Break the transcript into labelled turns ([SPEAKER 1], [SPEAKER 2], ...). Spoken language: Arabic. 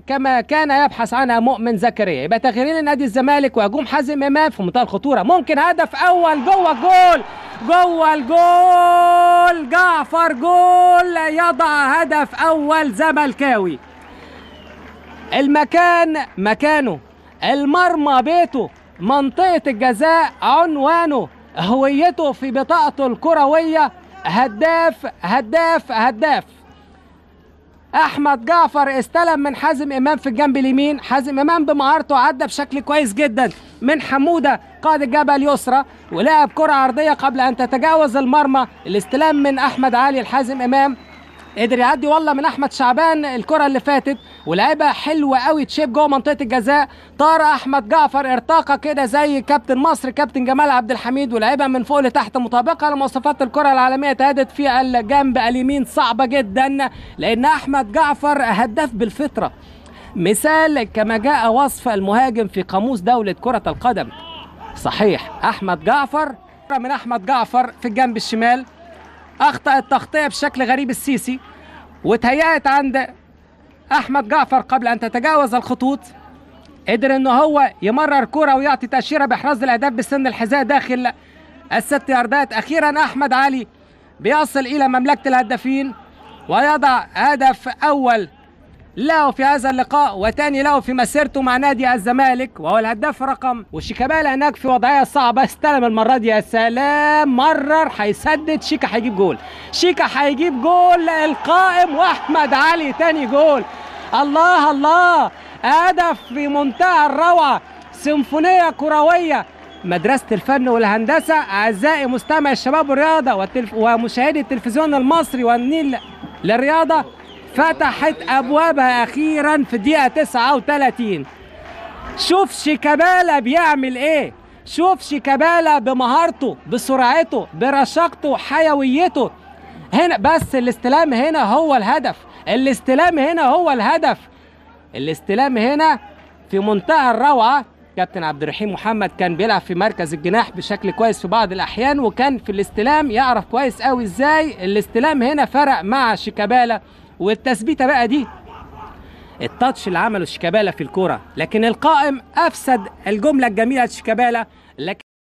[SPEAKER 1] كما كان يبحث عنها مؤمن زكريا. يبقى تغييرين نادي الزمالك وهجوم حازم امام في منتهى الخطوره. ممكن هدف اول جوه الجول، جوه الجول، جعفر جول يضع هدف اول زملكاوي. المكان مكانه، المرمى بيته، منطقه الجزاء عنوانه، هويته في بطاقته الكرويه. هداف هداف هداف. احمد جعفر استلم من حازم امام في الجنب اليمين. حازم امام بمهارته عدى بشكل كويس جدا من حموده قائد الجبهه اليسرى ولعب كره عرضيه قبل ان تتجاوز المرمى. الاستلام من احمد علي لحازم امام، قدر يعدي والله من احمد شعبان الكره اللي فاتت ولعبها حلوه قوي تشيب جوه منطقه الجزاء. طار احمد جعفر ارتقى كده زي كابتن مصر كابتن جمال عبد الحميد ولعبها من فوق لتحت مطابقه لمواصفات الكره العالميه. تهدد في الجنب اليمين صعبه جدا لان احمد جعفر هداف بالفطره، مثال كما جاء وصف المهاجم في قاموس دوله كره القدم. صحيح احمد جعفر من احمد جعفر في الجنب الشمال، اخطأ التغطيه بشكل غريب السيسي وتهيأت عند احمد جعفر قبل ان تتجاوز الخطوط. قدر ان هو يمرر كرة ويعطي تأشيرة باحراز الاهداف بسن الحذاء داخل الست ياردات. اخيرا احمد علي بيصل الى مملكة الهدافين ويضع هدف اول له في هذا اللقاء وتاني له في مسيرته مع نادي الزمالك، وهو الهداف رقم. وشيكابالا هناك في وضعيه صعبه، استلم المره دي، يا سلام، مرر، هيسدد، شيكا هيجيب جول، شيكا هيجيب جول القائم، واحمد علي تاني جول. الله الله، هدف في منتهى الروعه، سيمفونيه كرويه. مدرسه الفن والهندسه. اعزائي مستمعي الشباب والرياضه ومشاهدي التلفزيون المصري والنيل للرياضه، فتحت ابوابها اخيرا في الدقيقه 39. شوف شيكابالا بيعمل ايه، شوف شيكابالا بمهارته بسرعته برشاقته حيويته. هنا بس الاستلام هنا هو الهدف، الاستلام هنا هو الهدف، الاستلام هنا في منتهى الروعه. كابتن عبد الرحيم محمد كان بيلعب في مركز الجناح بشكل كويس في بعض الاحيان، وكان في الاستلام يعرف كويس قوي ازاي الاستلام هنا فرق مع شيكابالا. والتثبيته بقى دي، التاتش اللي عمله شيكابالا في الكوره، لكن القائم افسد الجمله الجميله لشيكابالا. لكن